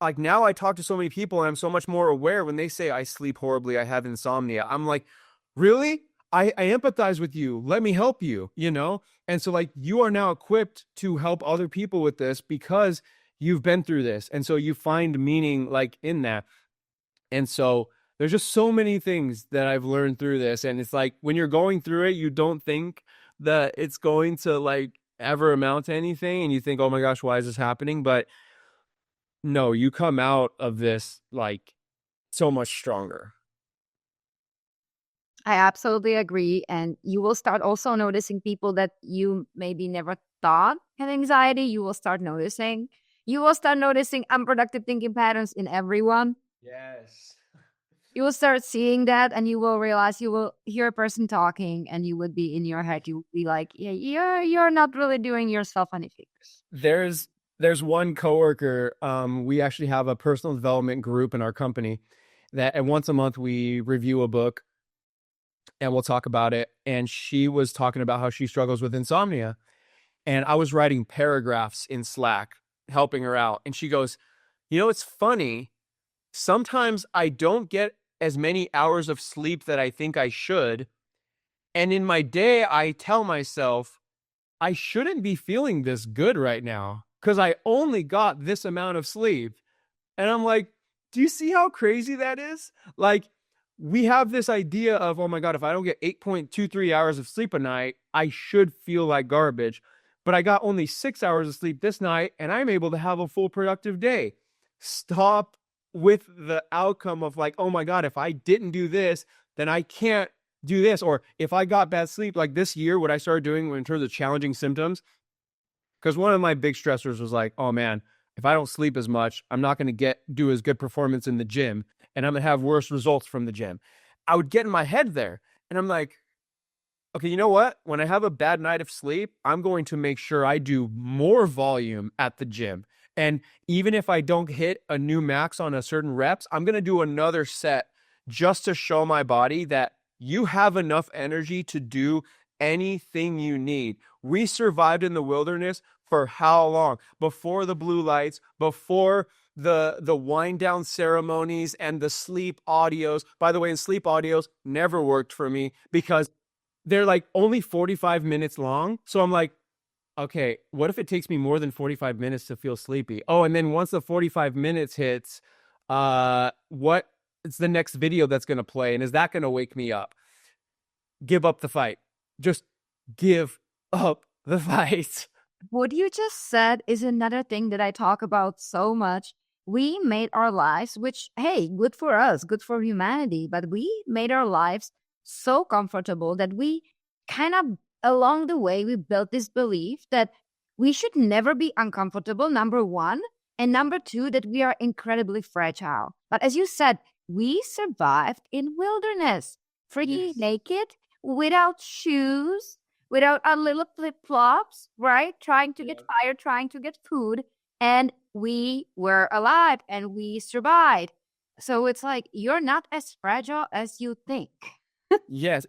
like, now I talk to so many people and I'm so much more aware when they say I sleep horribly, I have insomnia. I'm like, really? I empathize with you. Let me help you, you know? And so like, you are now equipped to help other people with this because you've been through this. And so you find meaning like in that. And so there's just so many things that I've learned through this. And it's like, when you're going through it, you don't think that it's going to like ever amount to anything. And you think, oh my gosh, why is this happening? But no, you come out of this like so much stronger. I absolutely agree. And you will start also noticing people that you maybe never thought had anxiety. You will start noticing unproductive thinking patterns in everyone. Yes. You will start seeing that and you will realize, you will hear a person talking and you would be in your head. You would be like, yeah, you're not really doing yourself any favors. There's one coworker. We actually have a personal development group in our company that, and once a month we review a book and we'll talk about it. And she was talking about how she struggles with insomnia. And I was writing paragraphs in Slack, helping her out. And she goes, you know, it's funny. Sometimes I don't get as many hours of sleep that I think I should. And in my day, I tell myself, I shouldn't be feeling this good right now because I only got this amount of sleep. And I'm like, do you see how crazy that is? Like, we have this idea of, oh my God, if I don't get 8.23 hours of sleep a night, I should feel like garbage. But I got only 6 hours of sleep this night and I'm able to have a full productive day. Stop with the outcome of like, oh my God, if I didn't do this, then I can't do this. Or if I got bad sleep, like this year, what I started doing in terms of challenging symptoms, because one of my big stressors was like, oh man, if I don't sleep as much, I'm not going to do as good performance in the gym and I'm going to have worse results from the gym. I would get in my head there and I'm like, okay, you know what? When I have a bad night of sleep, I'm going to make sure I do more volume at the gym. And even if I don't hit a new max on a certain reps, I'm going to do another set just to show my body that you have enough energy to do anything you need. We survived in the wilderness for how long? Before the blue lights, before the wind down ceremonies and the sleep audios. By the way, and sleep audios never worked for me because they're like only 45 minutes long. So I'm like, okay, what if it takes me more than 45 minutes to feel sleepy? Oh, and then once the 45 minutes hits, what it's the next video that's going to play? And is that going to wake me up? Give up the fight. Just give up the fight. What you just said is another thing that I talk about so much. We made our lives, which, hey, good for us, good for humanity, but we made our lives so comfortable that we kind of, along the way, we built this belief that we should never be uncomfortable, number one, and number two, that we are incredibly fragile. But as you said, we survived in wilderness, freaking Yes. naked, without shoes, without our little flip-flops, right? Trying to get fire, trying to get food, and we were alive and we survived. So it's like, you're not as fragile as you think. Yes,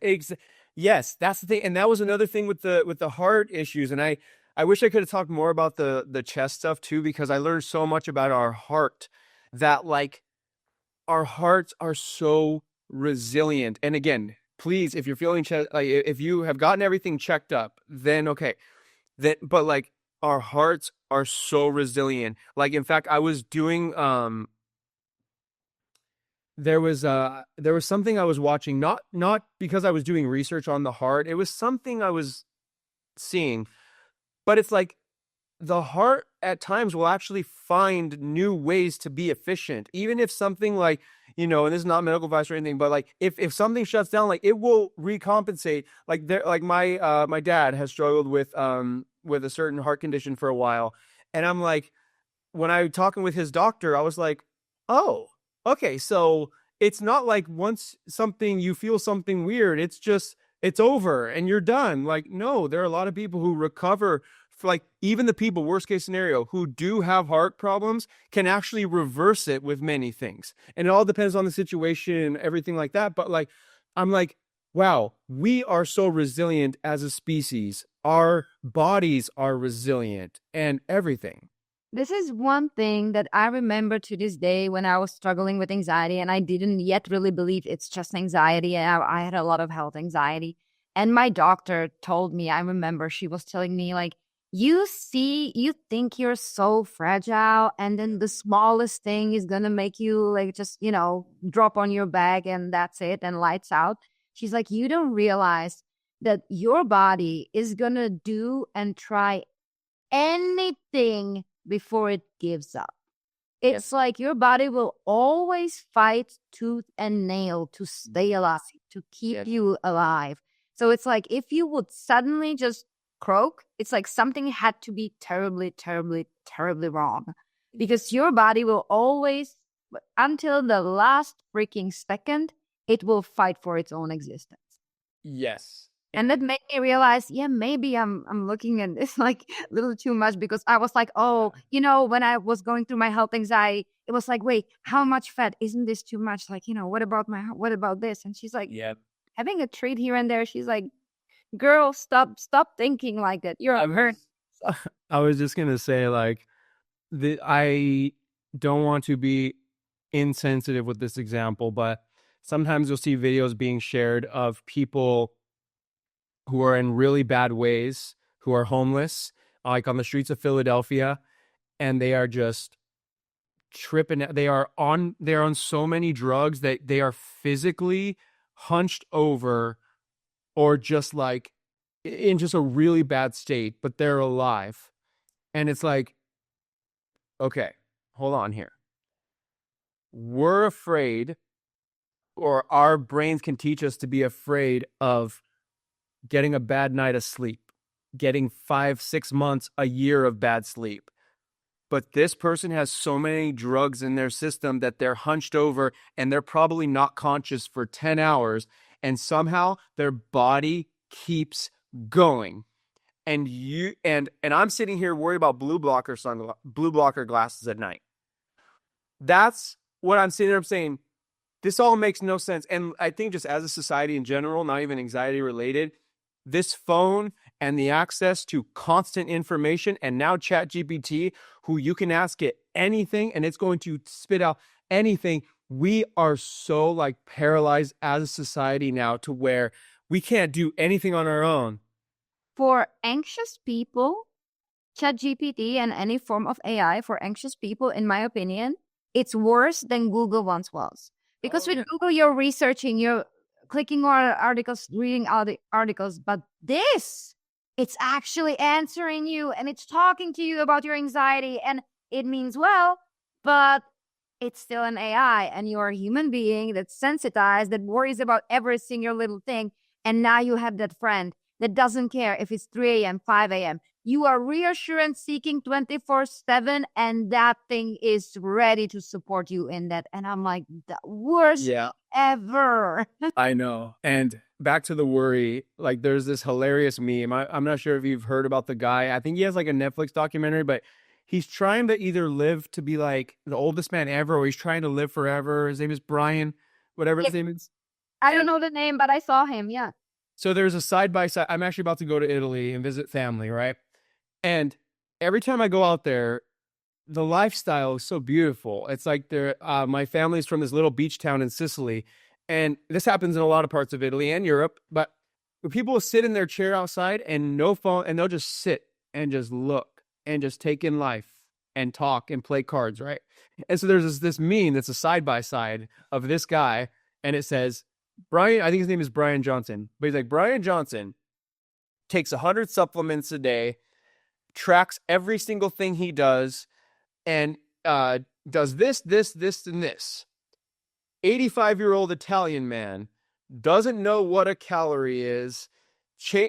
yes, that's the thing. And that was another thing with the heart issues. And I wish I could have talked more about the chest stuff too, because I learned so much about our heart that like our hearts are so resilient. And again, please, if you're feeling like if you have gotten everything checked up, then okay. But like our hearts are so resilient. Like in fact, I was doing there was something I was watching, not because I was doing research on the heart. It was something I was seeing, but it's like the heart at times will actually find new ways to be efficient, even if something like, and this is not medical advice or anything, but like if something shuts down, like it will recompensate. Like there, like my dad has struggled with a certain heart condition for a while, and I'm like, when I was talking with his doctor, I was like, oh, okay, so it's not like once something you feel something weird, it's just it's over and you're done. Like, no, there are a lot of people who recover. For like even the people, worst case scenario, who do have heart problems can actually reverse it with many things. And it all depends on the situation, everything like that. But like, I'm like, wow, we are so resilient as a species. Our bodies are resilient and everything. This is one thing that I remember to this day when I was struggling with anxiety, and I didn't yet really believe it's just anxiety. And I had a lot of health anxiety. And my doctor told me, I remember she was telling me, like, you think you're so fragile, and then the smallest thing is going to make you, like, just, drop on your back, and that's it, and lights out. She's like, you don't realize that your body is going to do and try anything before it gives up. It's like your body will always fight tooth and nail to stay alive, to keep you alive. So it's like if you would suddenly just croak, it's like something had to be terribly, terribly, terribly wrong. Because your body will always, until the last freaking second, it will fight for its own existence. Yes. And that made me realize, yeah, maybe I'm looking at this like a little too much, because I was like, oh, when I was going through my health anxiety, it was like, wait, how much fat? Isn't this too much? Like, what about this? And she's like, Yeah. having a treat here and there. She's like, girl, stop thinking like that. You're hurt. I was just gonna say, like, I don't want to be insensitive with this example, but sometimes you'll see videos being shared of people who are in really bad ways, who are homeless, like on the streets of Philadelphia, and they are just tripping. They're on so many drugs that they are physically hunched over or just like in just a really bad state, but they're alive. And it's like, okay, hold on here. We're afraid, or our brains can teach us to be afraid of getting a bad night of sleep, getting 5, 6 months, a year of bad sleep. But this person has so many drugs in their system that they're hunched over and they're probably not conscious for 10 hours. And somehow their body keeps going. And I'm sitting here worried about blue blocker glasses at night. That's what I'm sitting there saying. This all makes no sense. And I think just as a society in general, not even anxiety related, this phone and the access to constant information, and now ChatGPT, who you can ask it anything and it's going to spit out anything. We are so like paralyzed as a society now to where we can't do anything on our own. For anxious people, ChatGPT and any form of AI for anxious people, in my opinion, it's worse than Google once was. Because with Google, you're researching, you're clicking on articles, reading all the articles, but this, it's actually answering you and it's talking to you about your anxiety, and it means well, but it's still an AI and you're a human being that's sensitized, that worries about every single little thing. And now you have that friend that doesn't care if it's 3 a.m., 5 a.m. You are reassurance seeking 24/7, and that thing is ready to support you in that. And I'm like, the worst ever. I know. And back to the worry, like there's this hilarious meme. I'm not sure if you've heard about the guy. I think he has like a Netflix documentary, but he's trying to either live to be like the oldest man ever, or he's trying to live forever. His name is Brian, whatever his name is. I don't know the name, but I saw him. Yeah. So there's a side by side. I'm actually about to go to Italy and visit family, right? And every time I go out there, the lifestyle is so beautiful. It's like my family's from this little beach town in Sicily. And this happens in a lot of parts of Italy and Europe. But when people sit in their chair outside and no phone, and they'll just sit and just look and just take in life and talk and play cards, right? And so there's this meme that's a side by side of this guy, and it says, Brian, I think his name is Brian Johnson, but he's like, Brian Johnson takes 100 supplements a day, tracks every single thing he does, and does this, and this. 85-year-old Italian man doesn't know what a calorie is.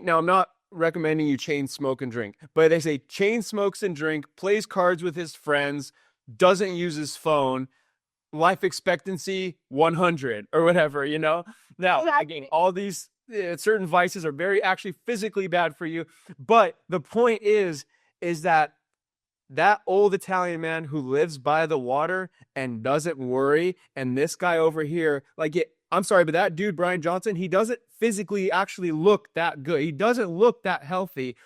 Now, I'm not recommending you chain smoke and drink, but they say chain smokes and drink, plays cards with his friends, doesn't use his phone, life expectancy 100 or whatever, you know? Now, again, Exactly. all these certain vices are very actually physically bad for you. But the point is that old Italian man who lives by the water and doesn't worry, and this guy over here, like, I'm sorry, but that dude, Brian Johnson, he doesn't physically actually look that good. He doesn't look that healthy.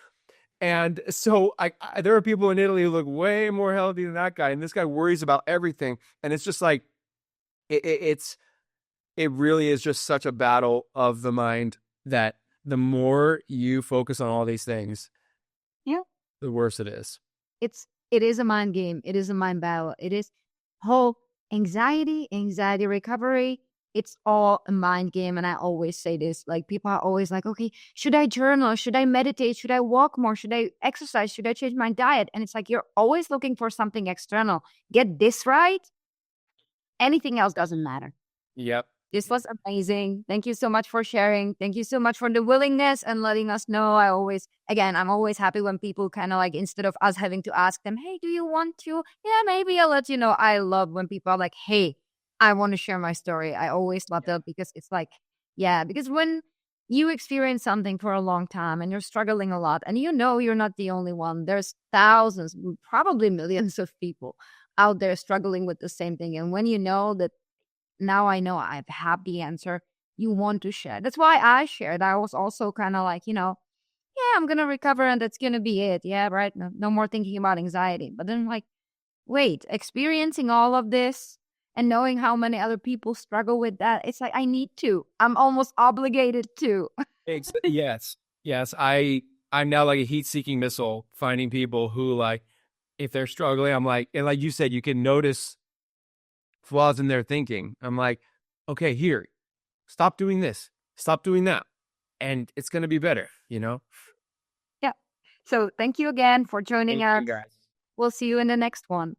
And so there are people in Italy who look way more healthy than that guy. And this guy worries about everything. And it's just like, it's, it really is just such a battle of the mind that the more you focus on all these things, Yeah. the worse it is. It is a mind game. It is a mind battle. It is whole anxiety recovery. It's all a mind game. And I always say this, like people are always like, okay, should I journal? Should I meditate? Should I walk more? Should I exercise? Should I change my diet? And it's like, you're always looking for something external. Get this right. Anything else doesn't matter. Yep. This was amazing. Thank you so much for sharing. Thank you so much for the willingness and letting us know. I'm always happy when people kind of like, instead of us having to ask them, hey, do you want to? Yeah, maybe I'll let you know. I love when people are like, hey, I want to share my story. I always love that because it's like, yeah, because when you experience something for a long time and you're struggling a lot and you know you're not the only one, there's thousands, probably millions of people out there struggling with the same thing. And when you know that now I know I've had the answer you want to share. That's why I shared. I was also kind of like, yeah, I'm going to recover and that's going to be it. Yeah, right. No more thinking about anxiety. But then, like, wait, experiencing all of this and knowing how many other people struggle with that, it's like, I need to. I'm almost obligated to. Yes. Yes. I'm now like a heat-seeking missile, finding people who, like, if they're struggling, I'm like, and like you said, you can notice flaws in their thinking. I'm like, okay, here, stop doing this, stop doing that, and it's gonna be better, you know? Yeah. So thank you again for joining Thank us. you guys. We'll see you in the next one.